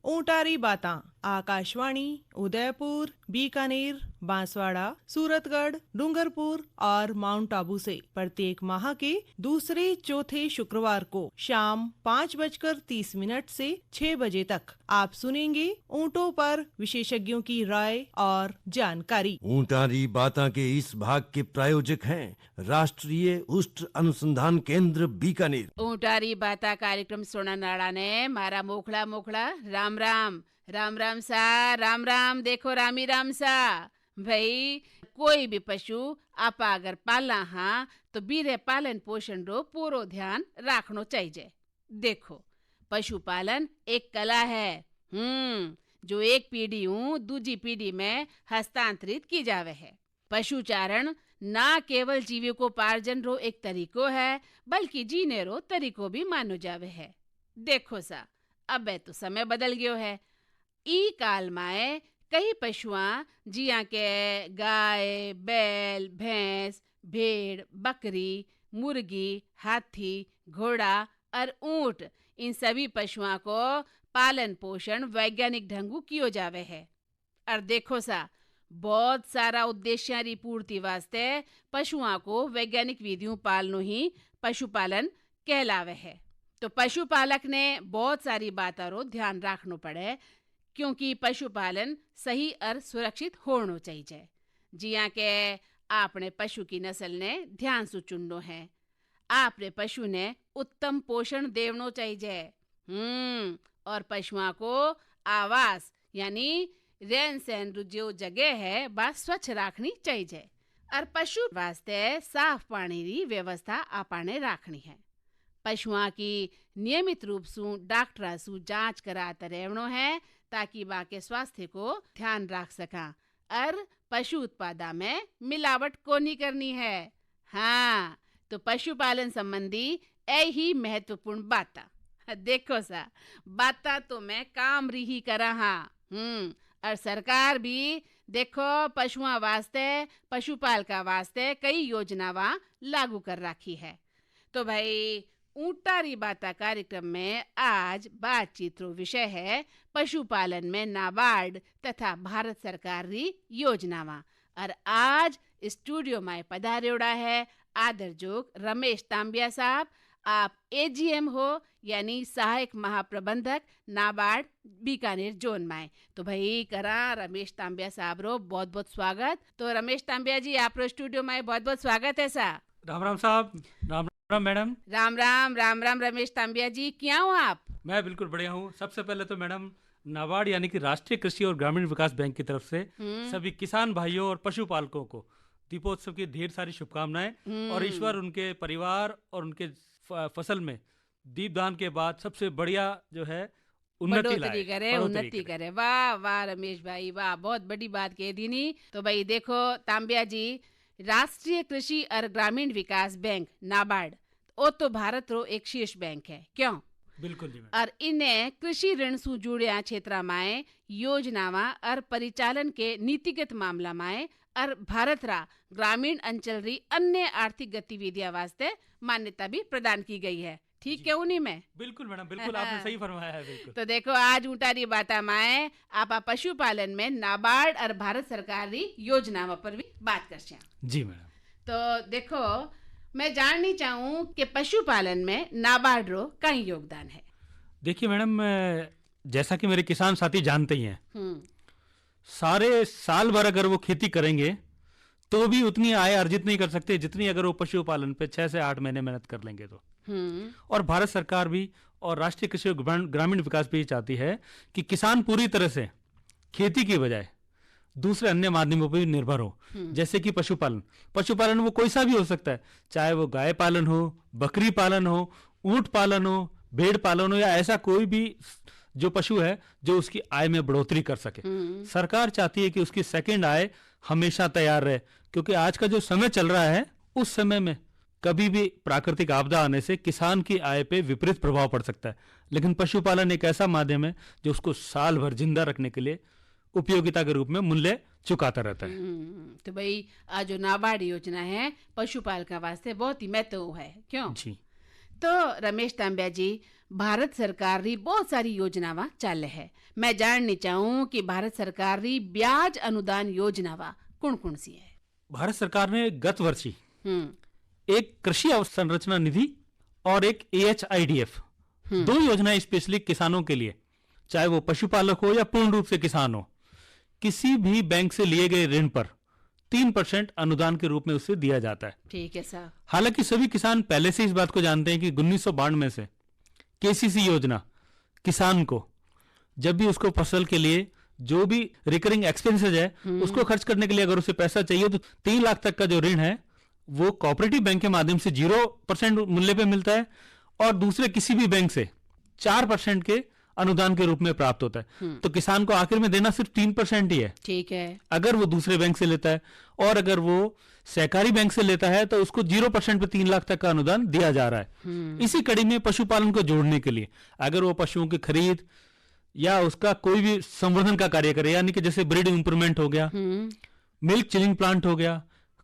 ऊंटारी बातां आकाशवाणी उदयपुर, बीकानेर, बांसवाड़ा, सूरतगढ़, डूंगरपुर और माउंट आबू से प्रत्येक माह के दूसरे चौथे शुक्रवार को शाम 5:30 से 6 बजे तक आप सुनेंगे ऊंटों पर विशेषज्ञों की राय और जानकारी। ऊंटारी बातां के इस भाग के प्रायोजक हैं राष्ट्रीय उष्ट अनुसंधान केंद्र बीकानेर। ऊंटारी बाता कार्यक्रम सुननाड़ा ने मारा मोखड़ा मोखड़ा राम राम राम राम सा राम राम। देखो रामी राम सा भाई, कोई भी पशु आप अगर पालना हाँ तो बीरे पालन पोषण रो पूरो ध्यान रखनो चाहिए। देखो पशुपालन एक कला है जो एक पीढ़ी दूजी पीढ़ी में हस्तांतरित की जावे है। पशुचारण ना केवल जीविकोपार्जन रो एक तरीको है बल्कि जीने रो तरीको भी मानो जावे है। देखो सा अब तो समय बदल गयो है। ई काल में कई पशुआं जिया के गाय, बैल, भैंस, भेड़, बकरी, मुर्गी, हाथी, घोड़ा और ऊंट, इन सभी पशुओं को पालन पोषण वैज्ञानिक ढंगू कियो जावे है। और देखो सा बहुत सारा उद्देश्यारी पूर्ति वास्ते पशुओं को वैज्ञानिक विधियों पालनो ही पशुपालन कहलावे है। तो पशुपालक ने बहुत सारी बातों रो ध्यान रखनो पड़े क्योंकि पशुपालन सही और सुरक्षित होनो चाहिए। जिया के आपने पशु की नस्ल ने ध्यान से चुननो है। आपने पशु ने उत्तम पोषण देवनो चाहिए। और पशुओं को आवास यानी रहन सहन जो जगह है बस स्वच्छ रखनी चाहिए। और पशु वास्ते साफ पानी की व्यवस्था आपने रखनी है। पशुओं की नियमित रूप से डॉक्टर से जांच कराते रहनो है ताकि बाके स्वास्थ्य को ध्यान रख सका। और पशु उत्पादा में मिलावट को नहीं करनी है। हाँ, तो पशुपालन संबंधी यही महत्वपूर्ण बाता। देखो सा बाता तो मैं काम रही करा हाँ। और सरकार भी देखो पशुओं वास्ते पशुपालका वास्ते कई योजनावां लागू कर रखी है। तो भाई ऊंटारी बाता कार्यक्रम में आज बातचीत रो विषय है पशुपालन में नाबार्ड तथा भारत सरकार री योजनावां। और आज स्टूडियो में पधारेड़ा है आदर जोग रमेश तांबिया साहब। आप एजीएम हो यानी सहायक महाप्रबंधक नाबार्ड बीकानेर जोन में। तो भाई करा रमेश तांबिया साहब रो बहुत बहुत स्वागत। तो रमेश तांबिया जी आप रो स्टूडियो में बहुत बहुत स्वागत है सा। राम राम साहब। राम राम मैडम। राम राम राम राम रमेश तांबिया जी, क्या हो आप? मैं बिल्कुल बढ़िया हूँ। सबसे पहले तो मैडम नाबार्ड यानी कि राष्ट्रीय कृषि और ग्रामीण विकास बैंक की तरफ से सभी किसान भाइयों और पशुपालकों को दीपोत्सव की ढेर सारी शुभकामनाएं। और ईश्वर उनके परिवार और उनके फसल में दीपदान के बाद सबसे बढ़िया जो है उन्नति करे। वाह वाह रमेश भाई वाह, बहुत बड़ी बात कह दी नी। तो भाई देखो तांबिया जी, राष्ट्रीय कृषि और ग्रामीण विकास बैंक नाबार्ड वो तो भारत रो एक शीर्ष बैंक है, क्यों? बिल्कुल जी। और इन्हें कृषि ऋण से जुड़े क्षेत्र में योजनावां और परिचालन के नीतिगत मामला में और भारत रा ग्रामीण अंचल री अन्य आर्थिक गतिविधियां वास्ते मान्यता भी प्रदान की गई है। ठीक है उन्हीं में? बिल्कुल मैडम, बिल्कुल आपने सही फरमाया है। बिल्कुल। तो देखो आज ऊंटारी बाता में आप पशुपालन में नाबार्ड और भारत सरकार री योजना पर भी बात कर जी मैडम। तो देखो मैं जाननी चाहूँ कि पशुपालन में नाबार्ड रो कई योगदान है। देखिए मैडम, जैसा कि मेरे किसान साथी जानते ही हैं, सारे साल भर अगर वो खेती करेंगे तो भी उतनी आय अर्जित नहीं कर सकते जितनी अगर वो पशुपालन पे 6 से 8 महीने मेहनत कर लेंगे तो। और भारत सरकार भी और राष्ट्रीय कृषि और ग्रामीण विकास भी चाहती है कि किसान पूरी तरह से खेती की बजाय दूसरे अन्य माध्यमों पर भी निर्भर हो। जैसे कि पशुपालन वो कोई सा भी हो सकता है, चाहे वो गाय पालन हो, बकरी पालन हो, ऊंट पालन हो, भेड़ पालन हो या ऐसा कोई भी जो पशु है जो उसकी आय में बढ़ोतरी कर सके। सरकार चाहती है कि उसकी सेकंड आय हमेशा तैयार रहे, क्योंकि आज का जो समय चल रहा है उस समय में कभी भी प्राकृतिक आपदा आने से किसान की आय पे विपरीत प्रभाव पड़ सकता है। लेकिन पशुपालन एक ऐसा माध्यम है जो उसको साल भर जिंदा रखने के लिए उपयोगिता के रूप में मूल्य चुकाता रहता है। तो भाई आज जो नाबार्ड योजना है पशुपालका वास्ते बहुत ही महत्व है, क्यों? जी। तो रमेश तांब्या जी, भारत सरकार री बहुत सारी योजनावा चाले है। मैं जाननी चाहूँ कि भारत सरकार री ब्याज अनुदान योजनावा कौन कौन सी है? भारत सरकार ने गत वर्ष ही एक कृषि अवसंरचना निधि और एक AHIDF, 2 योजनाएं स्पेशली किसानों के लिए, चाहे वो पशुपालक हो या पूर्ण रूप से किसान हो, किसी भी बैंक से लिए गए ऋण पर 3% अनुदान के रूप में उसे दिया जाता है। ठीक है सर। हालांकि सभी किसान पहले से इस बात को जानते हैं कि 1992 से KCC योजना किसान को जब भी उसको फसल के लिए जो भी रिकरिंग एक्सपेंसेस है उसको खर्च करने के लिए अगर उसे पैसा चाहिए तो 3 लाख तक का जो ऋण है वो कोऑपरेटिव बैंक के माध्यम से 0% मूल्य पे मिलता है और दूसरे किसी भी बैंक से 4% के अनुदान के रूप में प्राप्त होता है। तो किसान को आखिर में देना सिर्फ 3% ही है। ठीक है। अगर वो दूसरे बैंक से लेता है और अगर वो सहकारी बैंक से लेता है तो उसको 0% पे 3 लाख तक का अनुदान दिया जा रहा है। इसी कड़ी में पशुपालन को जोड़ने के लिए अगर वो पशुओं की खरीद या उसका कोई भी संवर्धन का कार्य करे, यानी कि जैसे ब्रीड इंप्रूवमेंट हो गया, मिल्क चिलिंग प्लांट हो गया,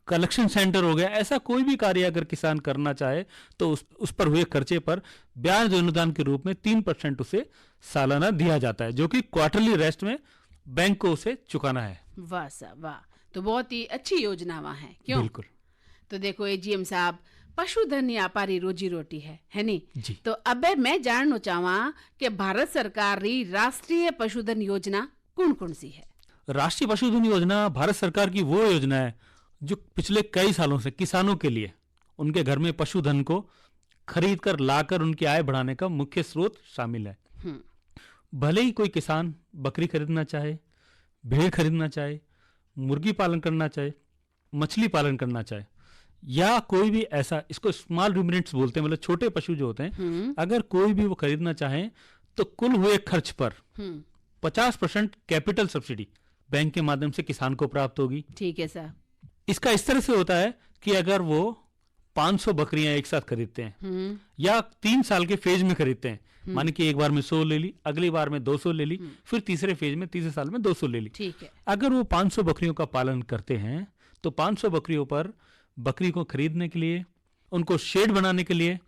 कलेक्शन सेंटर हो गया, ऐसा कोई भी कार्य अगर किसान करना चाहे तो उस पर हुए खर्चे पर ब्याज अनुदान के रूप में 3% उसे सालाना दिया जाता है, जो कि क्वार्टरली रेस्ट में बैंक को उसे चुकाना है। वाह साहब वाह, तो बहुत ही अच्छी योजनावां हैं, क्यों? बिल्कुल। तो देखो AGM साहब, पशुधन व्यापारी रोजी रोटी है नी जी। तो अब मैं जानना चाहवा कि भारत सरकार री राष्ट्रीय पशुधन योजना कौन कौन सी है? राष्ट्रीय पशुधन योजना भारत सरकार की वो योजना है जो पिछले कई सालों से किसानों के लिए उनके घर में पशुधन को खरीद कर लाकर उनकी आय बढ़ाने का मुख्य स्रोत शामिल है। भले ही कोई किसान बकरी खरीदना चाहे, भेड़ खरीदना चाहे, मुर्गी पालन करना चाहे, मछली पालन करना चाहे या कोई भी ऐसा, इसको स्मॉल रूमिनेंट्स बोलते हैं, मतलब छोटे पशु जो होते हैं, अगर कोई भी वो खरीदना चाहे तो कुल हुए खर्च पर 50% कैपिटल सब्सिडी बैंक के माध्यम से किसान को प्राप्त होगी। ठीक है सर। इसका इस तरह से होता है कि अगर वो 500 बकरियां एक साथ खरीदते हैं या 3 साल के फेज में खरीदते हैं, माने कि एक बार में 100 ले ली, अगली बार में 200 ले ली, फिर तीसरे फेज में तीसरे साल में 200 ले ली। ठीक है। अगर वो 500 बकरियों का पालन करते हैं तो 500 बकरियों पर बकरी को खरीदने के लिए, उनको शेड बनाने के लिए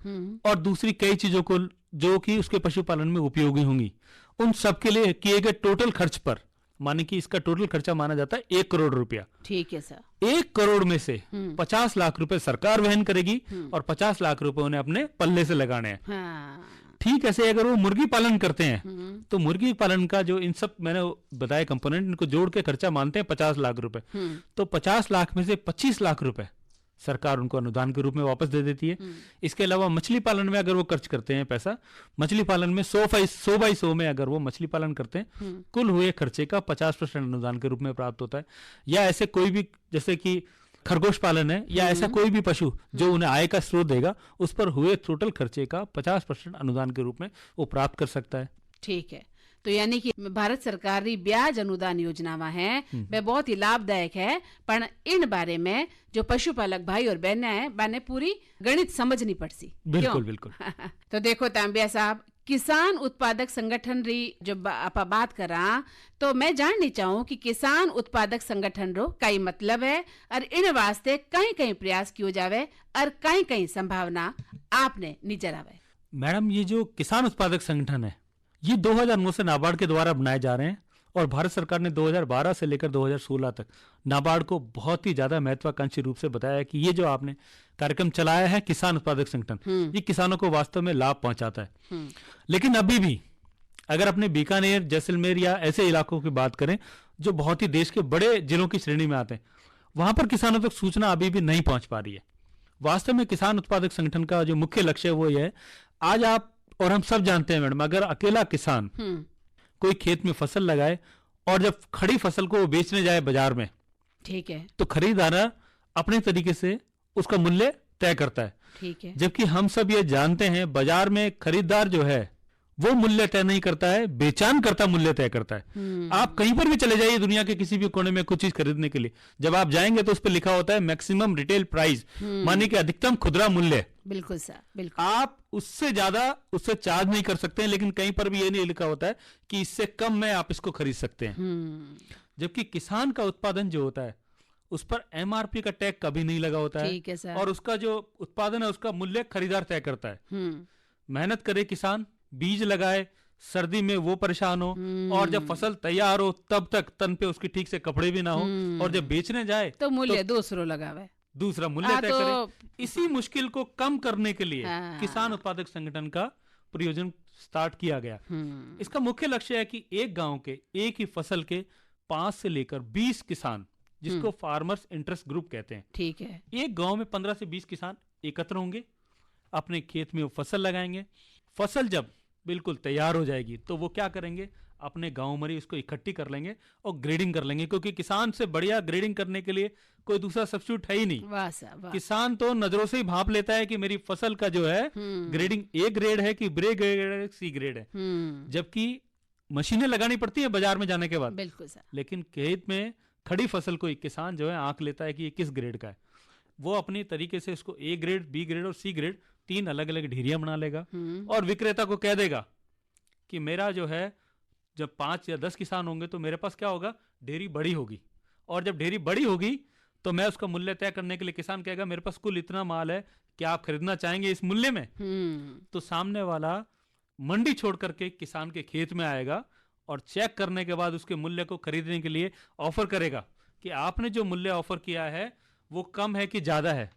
और दूसरी कई चीजों को जो कि उसके पशुपालन में उपयोगी होंगी, उन सब के लिए किए गए टोटल खर्च पर, माने कि इसका टोटल खर्चा माना जाता है 1 करोड़ रुपया। ठीक है सर। 1 करोड़ में से 50 लाख रुपए सरकार वहन करेगी और 50 लाख रुपए उन्हें अपने पल्ले से लगाने हैं। हाँ। ठीक ऐसे अगर वो मुर्गी पालन करते हैं तो मुर्गी पालन का जो इन सब मैंने बताया कंपोनेंट, इनको जोड़ के खर्चा मानते हैं 50 लाख रुपए, तो 50 लाख में से 25 लाख रुपए सरकार उनको अनुदान के रूप में वापस दे देती है। इसके अलावा मछली पालन में अगर वो खर्च करते हैं पैसा, मछली पालन में 100/100 में अगर वो मछली पालन करते हैं, कुल हुए खर्चे का 50% अनुदान के रूप में प्राप्त होता है। या ऐसे कोई भी, जैसे कि खरगोश पालन है या ऐसा कोई भी पशु जो उन्हें आय का स्रोत देगा, उस पर हुए टोटल खर्चे का 50% अनुदान के रूप में वो प्राप्त कर सकता है। ठीक है। तो यानी कि भारत सरकार की ब्याज अनुदान योजनावां है वे बहुत ही लाभदायक है, पर इन बारे में जो पशुपालक भाई और बहनें हैं बाने पूरी गणित समझनी पड़सी। बिल्कुल बिल्कुल। तो देखो तांबिया साहब, किसान उत्पादक संगठन री जो आप बात करा, तो मैं जाननी चाहूँ कि किसान उत्पादक संगठन रो कई मतलब है और इन वास्ते कहीं कहीं प्रयास कियो जावे और कहीं कहीं संभावना आपने नजर आवे। मैडम, ये जो किसान उत्पादक संगठन है ये 2009 से नाबार्ड के द्वारा बनाए जा रहे हैं और भारत सरकार ने 2012 से लेकर 2016 तक नाबार्ड को बहुत ही ज्यादा महत्वाकांक्षी रूप से बताया कि ये जो आपने कार्यक्रम चलाया है किसान उत्पादक संगठन, ये किसानों को वास्तव में लाभ पहुंचाता है। लेकिन अभी भी अगर अपने बीकानेर, जैसलमेर या ऐसे इलाकों की बात करें जो बहुत ही देश के बड़े जिलों की श्रेणी में आते हैं, वहां पर किसानों तक सूचना अभी भी नहीं पहुंच पा रही है। वास्तव में किसान उत्पादक संगठन का जो मुख्य लक्ष्य है वो ये है, आज आप और हम सब जानते हैं मैडम, अगर अकेला किसान कोई खेत में फसल लगाए और जब खड़ी फसल को बेचने जाए बाजार में, ठीक है, तो खरीदार अपने तरीके से उसका मूल्य तय करता है। ठीक है। जबकि हम सब ये जानते हैं बाजार में खरीदार जो है वो मूल्य तय नहीं करता है, बेचान करता मूल्य तय करता है। आप कहीं पर भी चले जाइए दुनिया के किसी भी कोने में कुछ चीज खरीदने के लिए, जब आप जाएंगे तो उस पर लिखा होता है मैक्सिमम रिटेल प्राइस, माने कि अधिकतम खुदरा मूल्य। बिल्कुल सर, बिल्कुल। आप उससे ज्यादा उससे चार्ज नहीं कर सकते हैं, लेकिन कहीं पर भी ये नहीं लिखा होता है कि इससे कम में आप इसको खरीद सकते हैं। जबकि किसान का उत्पादन जो होता है उस पर एमआरपी का टैग कभी नहीं लगा होता है। ठीक है सर। और उसका जो उत्पादन है उसका मूल्य खरीदार तय करता है। मेहनत करे किसान, बीज लगाए, सर्दी में वो परेशान हो, और जब फसल तैयार हो तब तक तन पे उसकी ठीक से कपड़े भी ना हो, और जब बेचने जाए तो मूल्य दूसरों लगावे, दूसरा मूल्य तय करे। इसी मुश्किल को कम करने के लिए किसान उत्पादक संगठन का प्रयोजन स्टार्ट किया गया। इसका मुख्य लक्ष्य है कि एक गांव के एक ही फसल के 5 से लेकर 20 किसान, जिसको फार्मर्स इंटरेस्ट ग्रुप कहते हैं, ठीक है, एक गांव में 15 से 20 किसान एकत्र होंगे, अपने खेत में वो फसल लगाएंगे। फसल जब बिल्कुल तैयार हो जाएगी तो वो क्या करेंगे, अपने गांव में उसको इकट्ठी कर लेंगे और ग्रेडिंग कर लेंगे, क्योंकि किसान से बढ़िया ग्रेडिंग करने के लिए कोई दूसरा सब्स्टिट्यूट है ही नहीं। वाह। किसान तो नजरों से ही भाप लेता है कि मेरी फसल का जो है ग्रेडिंग ए ग्रेड है कि बी ग्रेड है, सी ग्रेड है। जबकि मशीनें लगानी पड़ती है बाजार में जाने के बाद, बिल्कुल सर, लेकिन खेत में खड़ी फसल को एक किसान जो है आंक लेता है कि ये किस ग्रेड का है। वो अपनी तरीके से इसको ए ग्रेड, बी ग्रेड और सी ग्रेड 3 अलग अलग ढेरियां बना लेगा, और विक्रेता को कह देगा कि मेरा जो है जब 5 या 10 किसान होंगे तो मेरे पास क्या होगा, ढेरी बड़ी होगी, और जब ढेरी बड़ी होगी तो मैं उसका मूल्य तय करने के लिए किसान कहेगा मेरे पास कुल इतना माल है, क्या आप खरीदना चाहेंगे इस मूल्य में। तो सामने वाला मंडी छोड़ करके किसान के खेत में आएगा और चेक करने के बाद उसके मूल्य को खरीदने के लिए ऑफर करेगा कि आपने जो मूल्य ऑफर किया है वो कम है कि ज्यादा है।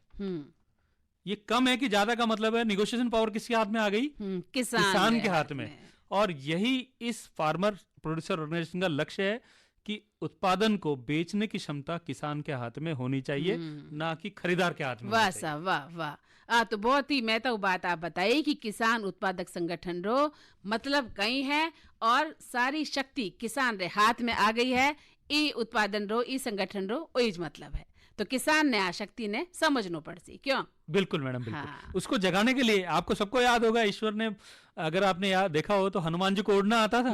ये कम है कि ज्यादा का मतलब है निगोशिएशन पावर किसके हाथ में आ गई, किसान के हाथ में। और यही इस फार्मर प्रोड्यूसर ऑर्गेनाइजेशन का लक्ष्य है कि उत्पादन को बेचने की क्षमता किसान के हाथ में होनी चाहिए, ना कि खरीदार के हाथ में। वाह साहब, वाह। तो बहुत ही महत्व बात आप बताइए कि किसान उत्पादक संगठन रो मतलब कहीं है, और सारी शक्ति किसान रे हाथ में आ गई है। ई उत्पादन रो, ई संगठन रो ओइज मतलब है। तो किसान ने आशक्ति ने समझनो पड़सी, क्यों? बिल्कुल मैडम, बिल्कुल। उसको जगाने के लिए आपको सबको याद होगा, ईश्वर ने, अगर आपने याद देखा हो तो हनुमान जी को उड़ना आता था,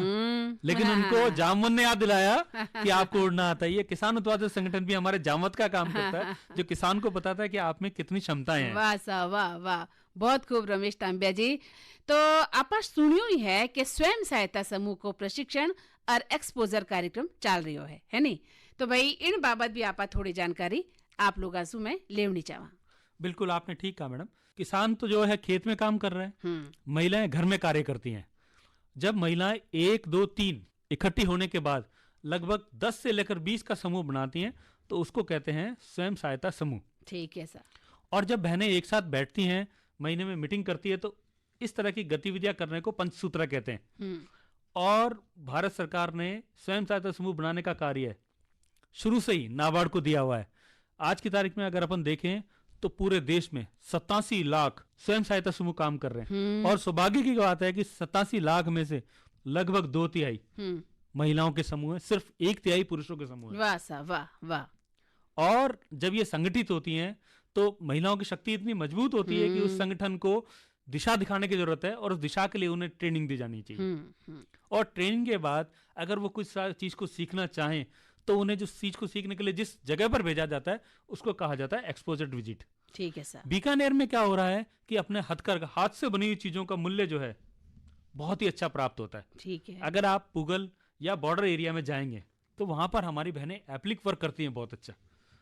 लेकिन उनको जामवंत ने याद दिलाया कि आपको उड़ना आता है। ये किसान उत्पादक संगठन भी हमारे जामवंत का काम करता है, जो किसान को बताता है कि आप में कितनी क्षमताएं हैं। वाह साहब, वाह, बहुत खूब रमेश तांबिया जी। तो आप सुनियो ही है कि स्वयं सहायता समूह को प्रशिक्षण और एक्सपोजर कार्यक्रम चल रही है नहीं? तो भाई इन बाबत भी आप थोड़ी जानकारी आप लोग आंसू में लेवनी चाहवा। बिल्कुल, आपने ठीक कहा मैडम। किसान तो जो है खेत में काम कर रहे हैं, महिलाएं घर में कार्य करती हैं। जब महिलाएं 1, 2, 3 इकट्ठी होने के बाद लगभग 10 से लेकर 20 का समूह बनाती हैं, तो उसको कहते हैं स्वयं सहायता समूह। ठीक है सर। और जब बहनें एक साथ बैठती हैं, महीने में मीटिंग करती है, तो इस तरह की गतिविधियां करने को पंचसूत्रा कहते हैं। और भारत सरकार ने स्वयं सहायता समूह बनाने का कार्य शुरू से ही नाबार्ड को दिया हुआ है। आज की तारीख में अगर अपन देखें तो पूरे देश में 87 लाख स्वयं सहायता समूह काम कर रहे हैं। और सौभाग्य की बात है कि 87 लाख में से लगभग 2/3 महिलाओं के समूह है, सिर्फ 1/3 पुरुषों के समूह है। वाह साहब, वाह। और जब ये संगठित होती हैं तो महिलाओं की शक्ति इतनी मजबूत होती है कि उस संगठन को दिशा दिखाने की जरूरत है, और उस दिशा के लिए उन्हें ट्रेनिंग दी जानी चाहिए। और ट्रेनिंग के बाद अगर वो कुछ चीज को सीखना चाहें तो उन्हें जो चीज को सीखने के लिए जिस जगह पर भेजा जाता है उसको कहा जाता है एक्सपोजर विजिट। ठीक है सर। बीकानेर में क्या हो रहा है कि अपने हथकरघा, हाथ से बनी हुई चीजों का मूल्य जो है बहुत ही अच्छा प्राप्त होता है। ठीक है। अगर आप पुगल या बॉर्डर एरिया में जाएंगे तो वहां पर हमारी बहनें एप्लिक वर्क करती हैं बहुत अच्छा।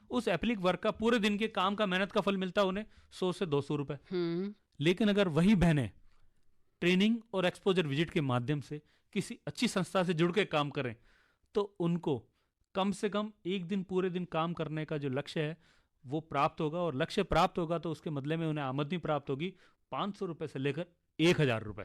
उस एप्लिक वर्क का पूरे दिन के काम का मेहनत का फल मिलता है उन्हें 100 से 200 रुपए। लेकिन अगर वही बहनें ट्रेनिंग और एक्सपोजर विजिट के माध्यम से किसी अच्छी संस्था से जुड़ के काम करें तो उनको कम से कम एक दिन पूरे दिन काम करने का जो लक्ष्य है वो प्राप्त होगा। और लक्ष्य प्राप्त होगा तो उसके बदले में उन्हें आमदनी प्राप्त होगी 500 रुपए से लेकर 1000 रुपए।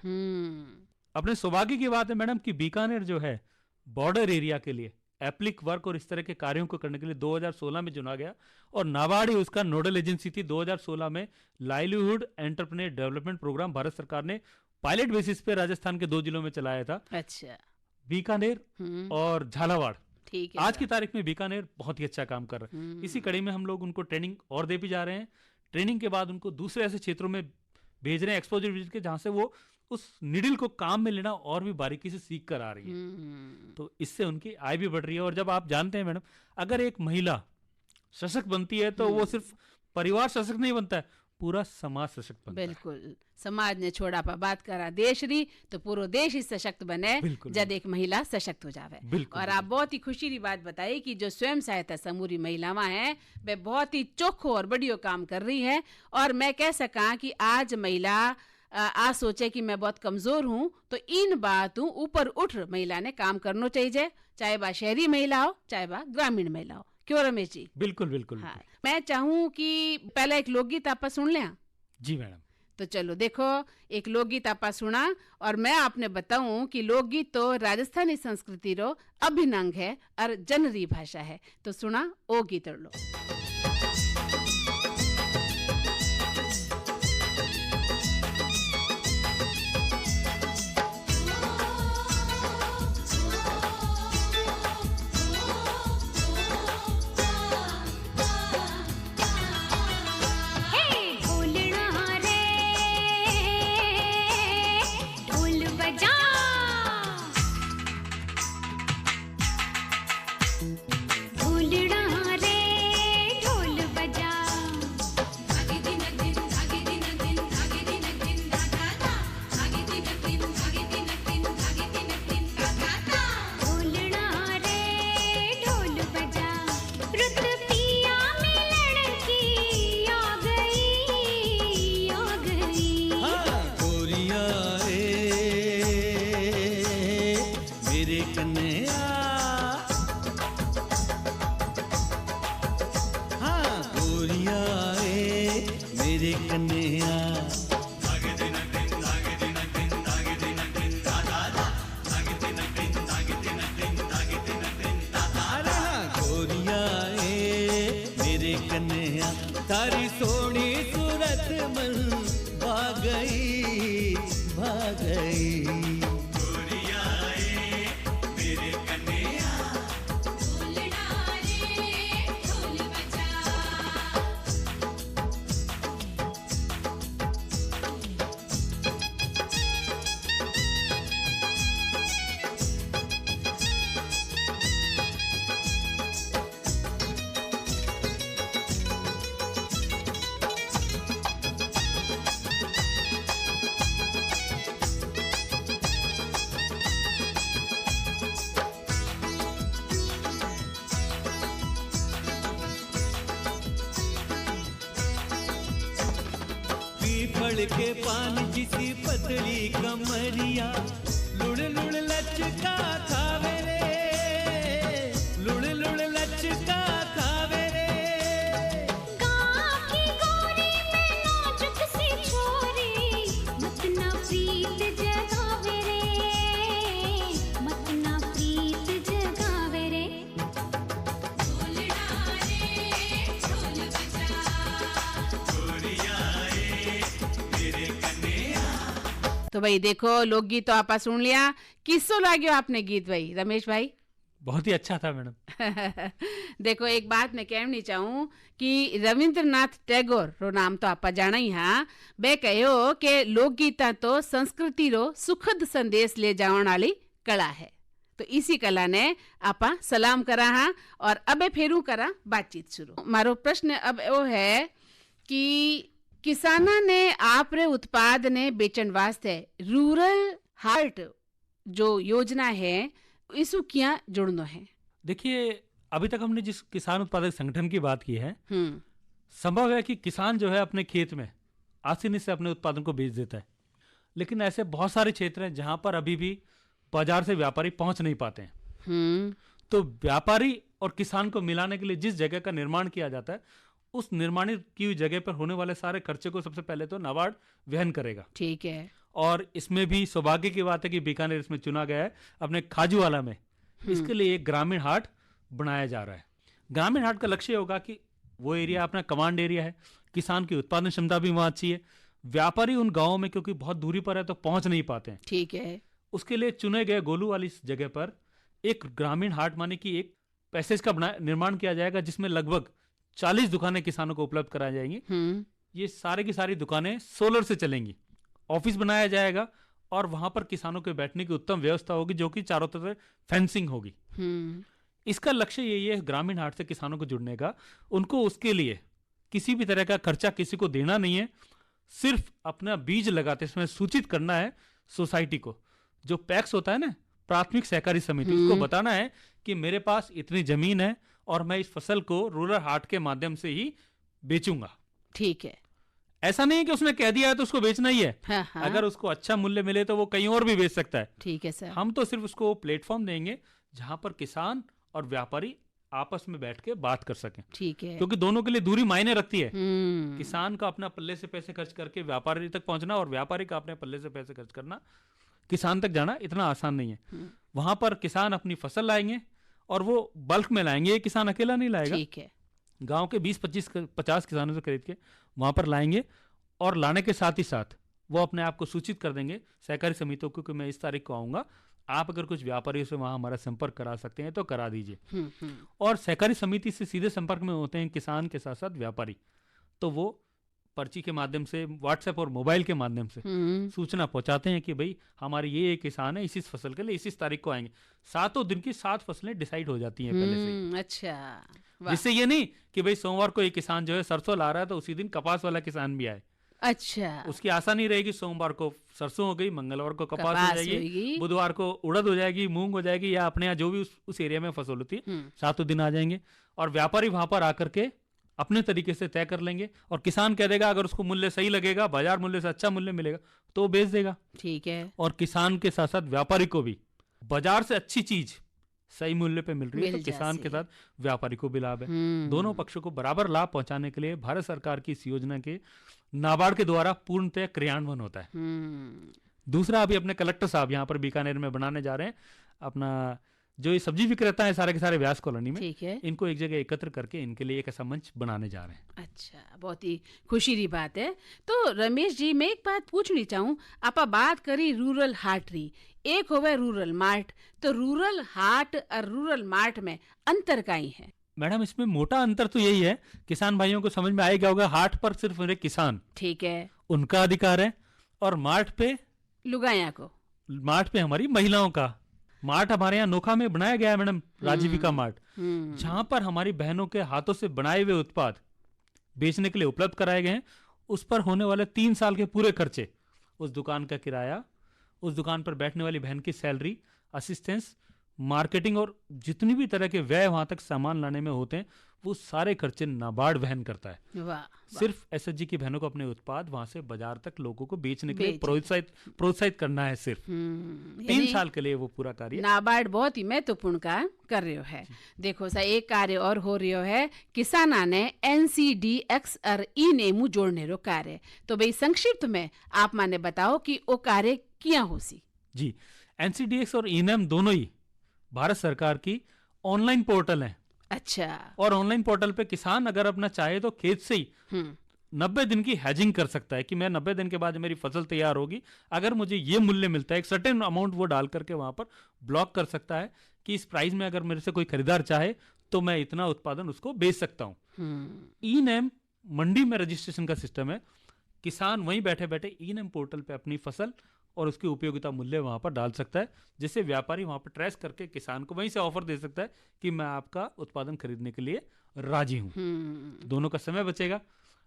अपने सौभाग्य की बात है मैडम कि बीकानेर जो है बॉर्डर एरिया के लिए एप्लिक वर्क और इस तरह के कार्यों को करने के लिए 2016 में चुना गया, और नाबार्ड ही उसका नोडल एजेंसी थी। 2016 में livelihood entrepreneur development programme Bharat सरकार ने पायलट बेसिस पे राजस्थान के 2 जिलों में चलाया था। अच्छा। बीकानेर और झालावाड़। ठीक है। आज की तारीख में बीकानेर बहुत ही अच्छा काम कर रहा है। इसी कड़ी में हम लोग उनको ट्रेनिंग और दे भी जा रहे हैं। ट्रेनिंग के बाद उनको दूसरे ऐसे क्षेत्रों में भेज रहे हैं एक्सपोजर विजिट के, जहां से वो उस निडिल को काम में लेना और भी बारीकी से सीख कर आ रही है। तो इससे उनकी आय भी बढ़ रही है। और जब आप जानते हैं मैडम, अगर एक महिला सशक्त बनती है तो वो सिर्फ परिवार सशक्त नहीं बनता है, पूरा समाज सशक्त बनता है। बिल्कुल, समाज ने छोड़ा पा बात करा देश री तो पूरा देश ही सशक्त बने बिल्कुल, जब एक महिला सशक्त हो जावे। बिल्कुल, और आप बहुत ही खुशी की बात बताई कि जो स्वयं सहायता समूह री महिलावां हैं वे बहुत ही चोखो और बढ़िया काम कर रही हैं। और मैं कह सका कि आज महिला आ सोचे कि मैं बहुत कमजोर हूँ तो इन बातों ऊपर उठ महिला ने काम करना चाहिए, चाहे बा शहरी महिला हो चाहे बा ग्रामीण महिला हो। क्यों रमेश जी? बिल्कुल बिल्कुल हाँ, मैं चाहूँ कि पहले एक लोकगीत आपा सुन लें। जी मैडम। तो चलो देखो एक लोकगीत आपा सुना और मैं आपने बताऊं कि लोकगीत तो राजस्थानी संस्कृति रो अभिन्न अंग है और जनरी भाषा है। तो सुना ओ गीत लो। तारी सोनी सूरत मन भाग गई भाग गई। मेरे कन्हैया ढोल बजा। पीपल के पान जिसी पतली कमरिया लुड़ लुड़ लचका खावे रे, लुड़ लुड़ लचका खावे रे। गाँव की गोरी में नाजुक सी छोरी मत ना प्रीत जगावे रे, मत ना प्रीत जगावे रे। ढोलना रे ढोल बजा। तो भाई देखो लोकगीत तो आपा सुन लिया। किसो लाग्यो आपने गीत भाई रमेश भाई? बहुत ही अच्छा था मैडम। देखो एक बात मैं कहनी चाहूँ कि रविंद्रनाथ टैगोर रो नाम तो आपा जाना ही। हाँ, बे कहो कि लोकगीता तो संस्कृति रो सुखद संदेश ले जावन वाली कला है। तो इसी कला ने आपा सलाम करा। हाँ, और अबे फेरू करा बातचीत शुरू। मारो प्रश्न अब वो है कि किसाना ने आप रे उत्पाद ने बेचन वास्ते रूरल हार्ट जो योजना है इसु क्या जुड़नो है? देखिए अभी तक हमने जिस किसान उत्पादक संगठन की बात की है, संभव है कि किसान जो है अपने खेत में आसानी से अपने उत्पादन को बेच देता है, लेकिन ऐसे बहुत सारे क्षेत्र हैं जहां पर अभी भी बाजार से व्यापारी पहुंच नहीं पाते हैं। तो व्यापारी और किसान को मिलाने के लिए जिस जगह का निर्माण किया जाता है उस निर्माणित की हुई जगह पर होने वाले सारे खर्चे को सबसे पहले तो नाबार्ड वहन करेगा। ठीक है। और इसमें भी सौभाग्य की बात है कि बीकानेर इसमें चुना गया है अपने खाजूवाला में। इसके लिए एक ग्रामीण हाट बनाया जा रहा है। ग्रामीण हाट का लक्ष्य होगा कि वो एरिया अपना कमांड एरिया है, किसान की उत्पादन क्षमता भी वहां अच्छी है, व्यापारी उन गाँवों में क्योंकि बहुत दूरी पर है तो पहुंच नहीं पाते हैं। ठीक है। उसके लिए चुने गए गोलू वाली जगह पर एक ग्रामीण हाट माने कि एक पैसेज का निर्माण किया जाएगा जिसमें लगभग 40 दुकानें किसानों को उपलब्ध कराई जाएंगी। ये सारे की सारी दुकानें सोलर से चलेंगी। ऑफिस बनाया जाएगा और वहां पर किसानों के बैठने की उत्तम व्यवस्था होगी जो कि चारों तरफ फेंसिंग होगी। इसका लक्ष्य यही है ग्रामीण हाट से किसानों को जुड़ने का। उनको उसके लिए किसी भी तरह का खर्चा किसी को देना नहीं है, सिर्फ अपना बीज लगाते समय सूचित करना है सोसाइटी को, जो पैक्स होता है ना, प्राथमिक सहकारी समिति, उसको बताना है कि मेरे पास इतनी जमीन है और मैं इस फसल को रूरल हाट के माध्यम से ही बेचूंगा। ठीक है। ऐसा नहीं है कि उसने कह दिया है तो उसको बेचना ही है। हाँ, हाँ। अगर उसको अच्छा मूल्य मिले तो वो कहीं और भी बेच सकता है। ठीक है सर। हम तो सिर्फ उसको प्लेटफॉर्म देंगे जहां पर किसान और व्यापारी आपस में बैठ के बात कर सकें, ठीक है। क्योंकि दोनों के लिए दूरी मायने रखती है। हम्म। किसान का अपना पल्ले से पैसे खर्च करके व्यापारी तक पहुंचना और व्यापारी का अपने पल्ले से पैसे खर्च करना किसान तक जाना इतना आसान नहीं है। वहां पर किसान अपनी फसल लाएंगे और वो बल्क में लाएंगे, ये किसान अकेला नहीं लाएगा, ठीक है। गांव के 20-25-50 किसानों से खरीद के वहां पर लाएंगे और लाने के साथ ही साथ वो अपने आप को सूचित कर देंगे सहकारी समितियों को कि मैं इस तारीख को आऊंगा, आप अगर कुछ व्यापारियों से वहां हमारा संपर्क करा सकते हैं तो करा दीजिए। और सहकारी समिति से सीधे संपर्क में होते हैं किसान के साथ साथ व्यापारी, तो वो पर्ची के माध्यम से, व्हाट्सएप और मोबाइल के माध्यम से सूचना पहुंचाते हैं कि भाई हमारे ये किसान है, इस फसल के लिए इस तारीख को आएंगे। 7 दिन की 7 फसलें डिसाइड हो जाती हैं पहले से। अच्छा, वाह। जिससे ये नहीं कि भाई सोमवार को एक किसान जो है सरसों ला रहा है तो उसी दिन कपास वाला किसान भी आए। अच्छा, उसकी आशा नहीं रहेगी। सोमवार को सरसों हो गई, मंगलवार को कपास हो कपास जाएगी, होगी। बुधवार को उड़द हो जाएगी, मूंग हो जाएगी, या अपने यहाँ जो भी उस एरिया में फसल होती है, 7 दिन आ जाएंगे। और व्यापारी वहां पर आकर के अपने तरीके से तय कर लेंगे और किसान कह देगा अगर उसको मूल्य सही लगेगा, बाजार मूल्य से अच्छा मूल्य मिलेगा तो वो बेच देगा। ठीक है। और किसान के साथ साथ व्यापारी को भी बाजार से अच्छी चीज सही मूल्य पे मिल रही है मिल तो किसान के जाती है। साथ व्यापारी को भी लाभ है। दोनों पक्षों को बराबर लाभ पहुंचाने के लिए भारत सरकार की इस योजना के नाबार्ड के द्वारा पूर्णतः क्रियान्वयन होता है। दूसरा, अभी अपने कलेक्टर साहब यहाँ पर बीकानेर में बनाने जा रहे हैं अपना, जो ये सब्जी विक्रेता है सारे के सारे व्यास कॉलोनी में, ठीक है। इनको एक जगह एकत्र करके इनके लिए एक ऐसा मंच बनाने जा रहे हैं। अच्छा, बहुत ही खुशी की बात है। तो रमेश जी, मैं एक बात पूछनी चाहूँ, आप बात करी रूरल हाट री, एक होवे रूरल मार्ट, तो रूरल हाट और रूरल मार्ट में अंतर काई है? मैडम, इसमें मोटा अंतर तो यही है, किसान भाइयों को समझ में आ गया होगा, हाट पर सिर्फ मेरे किसान, ठीक है, उनका अधिकार है, और मार्ट पे लुगाया को, मार्ट पे हमारी महिलाओं का। मार्ट हमारे यहाँ नोखा में बनाया गया है मैडम, राजीविका मार्ट, जहां पर हमारी बहनों के हाथों से बनाए हुए उत्पाद बेचने के लिए उपलब्ध कराए गए हैं। उस पर होने वाले 3 साल के पूरे खर्चे, उस दुकान का किराया, उस दुकान पर बैठने वाली बहन की सैलरी, असिस्टेंस, मार्केटिंग और जितनी भी तरह के व्यय वहां तक सामान लाने में होते हैं, वो सारे खर्चे नाबार्ड वहन करता है। वाह, सिर्फ एसएचजी की बहनों को अपने उत्पाद वहां से बाजार तक लोगों को बेचने के लिए बेचने। प्रोत्साहित करना है। सिर्फ 3 साल के लिए वो पूरा कार्य नाबार्ड बहुत ही महत्वपूर्ण कार्य कर रहे है। देखो सा, एक कार्य और हो रही है, किसाना ने NCDX और ई नेमू जोड़ने रो कार्य। तो भाई संक्षिप्त में आप माने बताओ कि वो कार्य क्या हो सी? जी, NCDX और ईनेम दोनों ही भारत सरकार की ऑनलाइन पोर्टल है। अच्छा, और ऑनलाइन पोर्टल पे किसान अगर अपना चाहे तो खेत से ही 90 दिन की हैजिंग कर सकता है कि मैं 90 दिन के बाद मेरी फसल तैयार होगी, अगर मुझे ये मूल्य मिलता है, एक सर्टेन अमाउंट वो डाल करके वहां पर ब्लॉक कर सकता है कि इस प्राइस में अगर मेरे से कोई खरीदार चाहे तो मैं इतना उत्पादन उसको बेच सकता हूँ। ई नेम मंडी में रजिस्ट्रेशन का सिस्टम है। किसान वहीं बैठे बैठे ई नेम पोर्टल पे अपनी फसल और उसकी उपयोगिता मूल्य वहां पर डाल सकता है, जिससे व्यापारी वहां पर ट्रेस करके किसान को वहीं से ऑफर दे सकता है कि मैं आपका उत्पादन खरीदने के लिए राजी हूँ। दोनों का समय बचेगा,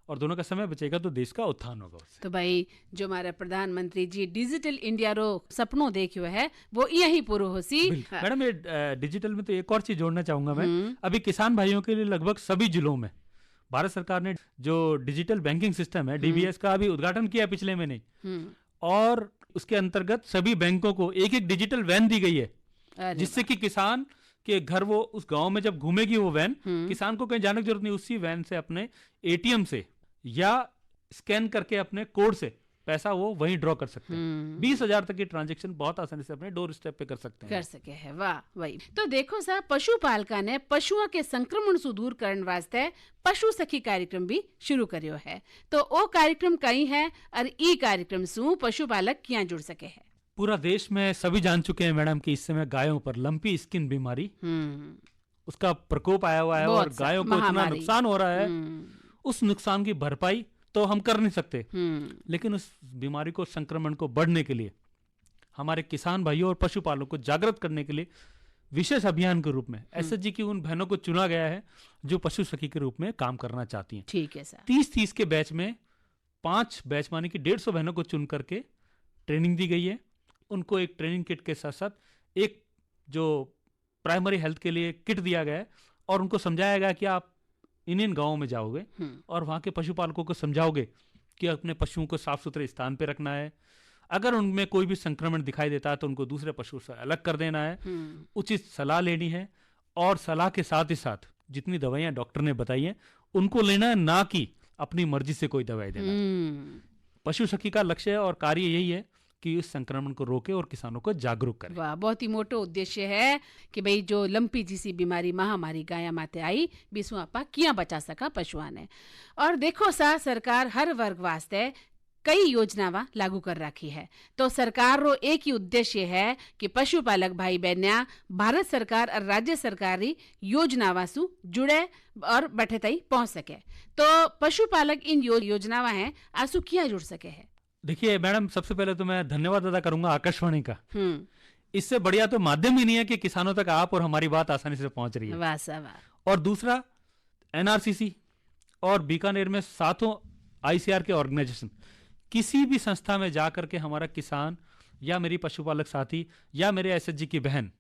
और दोनों का समय बचेगा तो देश का उत्थान होगा उससे। तो भाई जो हमारे प्रधानमंत्री जी डिजिटल इंडिया रो सपनों देखे हुए है वो यही पूरा हो सी। मैडम, ये डिजिटल में तो एक और चीज जोड़ना चाहूंगा मैं। अभी किसान भाइयों के लिए लगभग सभी जिलों में भारत सरकार ने जो डिजिटल बैंकिंग सिस्टम है DBS का अभी उद्घाटन किया पिछले महीने, और उसके अंतर्गत सभी बैंकों को एक एक डिजिटल वैन दी गई है, जिससे कि किसान के घर वो उस गांव में जब घूमेगी वो वैन, किसान को कहीं जाने की जरूरत नहीं, उसी वैन से अपने ATM से या स्कैन करके अपने कोड से पैसा वो वहीं ड्रॉ कर सकते हैं। 20,000 तक की ट्रांजैक्शन बहुत आसानी से अपने डोर स्टेप पे कर सकते हैं। कर सके है, वाह वही। तो देखो सा, पशुपालका ने पशुओं के संक्रमण से दूर करने वास्ते पशु सखी कार्यक्रम भी शुरू करियो है। तो वो कार्यक्रम कई है और ई कार्यक्रम सु पशुपालक क्या जुड़ सके है? पूरा देश में सभी जान चुके हैं मैडम कि इस समय गायों पर लंपी स्किन बीमारी, उसका प्रकोप आया हुआ है और गायों को इतना नुकसान हो रहा है, उस नुकसान की भरपाई तो हम कर नहीं सकते, लेकिन उस बीमारी को, संक्रमण को बढ़ने के लिए हमारे किसान भाइयों और पशुपालकों को जागृत करने के लिए विशेष अभियान के रूप में एसएचजी की उन बहनों को चुना गया है जो पशु सखी के रूप में काम करना चाहती हैं। ठीक है सर। 30 के बैच में 5 बैच माने कि 150 बहनों को चुन करके ट्रेनिंग दी गई है। उनको एक ट्रेनिंग किट के साथ साथ एक जो प्राइमरी हेल्थ के लिए किट दिया गया है और उनको समझाया गया कि आप इन गांवों में जाओगे और वहाँ के पशुपालकों को समझाओगे कि अपने पशुओं को साफ सुथरे स्थान पे रखना है। अगर उनमें कोई भी संक्रमण दिखाई देता है तो उनको दूसरे पशु से अलग कर देना है, उचित सलाह लेनी है और सलाह के साथ ही साथ जितनी दवाइयां डॉक्टर ने बताई हैं उनको लेना है, ना कि अपनी मर्जी से कोई दवाई देना। पशु सखी का लक्ष्य और कार्य यही है कि इस संक्रमण को रोके और किसानों को जागरूक करे। वाह, बहुत ही मोटो उद्देश्य है कि भाई जो लंपी जैसी बीमारी महामारी गाया माते आई बीसू आपा किया बचा सका पशुआ ने। और देखो सा सरकार हर वर्ग वास्ते कई योजनावा लागू कर रखी है। तो सरकार रो एक ही उद्देश्य है कि पशुपालक भाई बहनिया भारत सरकार और राज्य सरकारी योजनावा सु जुड़े और बैठे तई पहुंच सके। तो पशुपालक इन योजनावा है आसु किया जुड़ सके है। देखिए मैडम, सबसे पहले तो मैं धन्यवाद अदा करूंगा आकाशवाणी का। इससे बढ़िया तो माध्यम ही नहीं है कि किसानों तक आप और हमारी बात आसानी से पहुंच रही है। वाह सा वाह। और दूसरा, एनआरसीसी और बीकानेर में 7 आईसीआर के ऑर्गेनाइजेशन किसी भी संस्था में जाकर के हमारा किसान या मेरी पशुपालक साथी या मेरे एसएचजी की बहन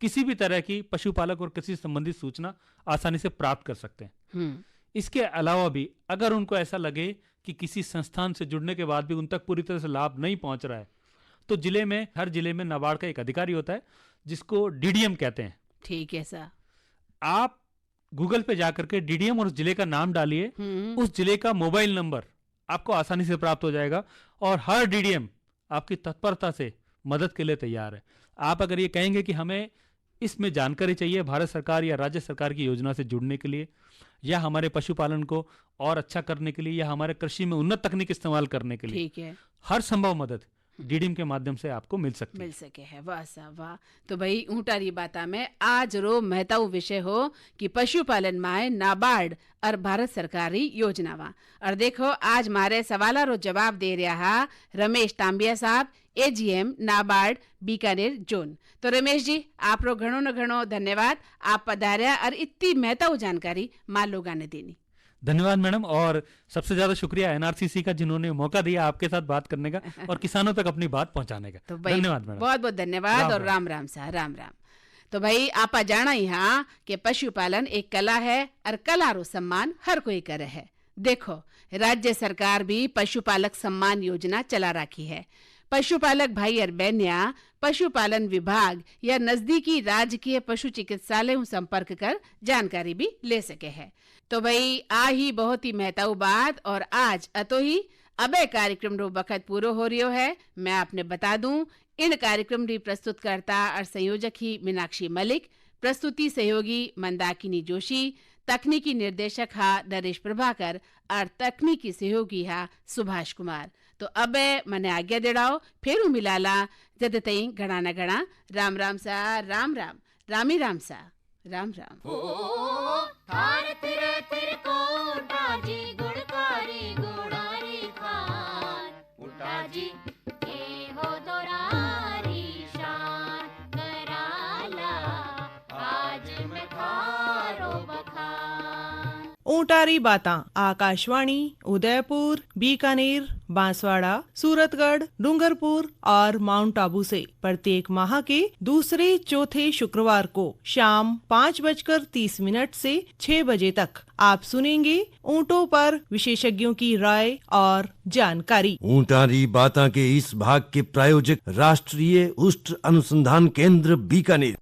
किसी भी तरह की पशुपालक और कृषि संबंधित सूचना आसानी से प्राप्त कर सकते हैं। इसके अलावा भी अगर उनको ऐसा लगे कि किसी संस्थान से जुड़ने के बाद भी उन तक पूरी तरह से लाभ नहीं पहुंच रहा है तो हर जिले में नाबार्ड का एक अधिकारी होता है जिसको डीडीएम कहते हैं। ठीक है सर। आप गूगल पे जाकर के डीडीएम और उस जिले का नाम डालिए, उस जिले का मोबाइल नंबर आपको आसानी से प्राप्त हो जाएगा और हर डीडीएम आपकी तत्परता से मदद के लिए तैयार है। आप अगर ये कहेंगे कि हमें इसमें जानकारी चाहिए भारत सरकार या राज्य सरकार की योजना से जुड़ने के लिए या हमारे पशुपालन को और अच्छा करने के लिए या हमारे कृषि में उन्नत तकनीक इस्तेमाल करने के लिए, ठीक है, हर संभव मदद डीडीएम के माध्यम से आपको मिल सके है। वाह सा वाह। तो भाई ऊँटारी बाता में आज रो महत्व विषय हो कि पशुपालन माए नाबार्ड और भारत सरकारी योजनावा। और देखो आज मारे सवाला रो जवाब दे रहा रमेश तांबिया साहब, एजीएम नाबार्ड बीकानेर जोन। तो रमेश जी आप रो घणो न घणो धन्यवाद, आप पधार्या और इतनी महत्व जानकारी मां लोगा ने देनी। धन्यवाद मैडम, और सबसे ज्यादा शुक्रिया एनआरसीसी का जिन्होंने मौका दिया आपके साथ बात करने का और किसानों तक अपनी बात पहुंचाने का। तो धन्यवाद मैडम, बहुत बहुत धन्यवाद और राम राम सा राम राम। तो भाई आपा जाना यहाँ कि पशुपालन एक कला है और कला रो सम्मान हर कोई करे है। देखो राज्य सरकार भी पशुपालक सम्मान योजना चला रखी है। पशुपालक भाई और बहनिया पशुपालन विभाग या नजदीकी राजकीय पशु चिकित्सालय संपर्क कर जानकारी भी ले सके है। तो भाई आ ही बहुत ही महत्व बात और आज अतो ही अबे कार्यक्रम रो वक्त पूरो हो रियो है। मैं आपने बता दूं इन कार्यक्रम री प्रस्तुतकर्ता और संयोजक ही मीनाक्षी मलिक, प्रस्तुति सहयोगी मंदाकिनी जोशी, तकनीकी निर्देशक हा नरेश प्रभाकर और तकनीकी सहयोगी हा सुभाष कुमार। तो अब मने आज्ञा देड़ाओ, फिर मिलाला जद तई घड़ा न घड़ा। राम राम सा राम राम, रामी राम सा राम राम। थार तिर तिर को उठाजी गुड़कारी गुड़ारी खान उठाजी ए हो दोरारी शान कराला आज मैं थारो बखान। ऊँटारी बातां आकाशवाणी उदयपुर, बीकानेर, बांसवाड़ा, सूरतगढ़, डूंगरपुर और माउंट आबू से प्रत्येक माह के दूसरे चौथे शुक्रवार को शाम 5:30 से 6 बजे तक आप सुनेंगे ऊँटों पर विशेषज्ञों की राय और जानकारी। ऊँटारी बातां के इस भाग के प्रायोजक राष्ट्रीय उष्ट अनुसंधान केंद्र बीकानेर।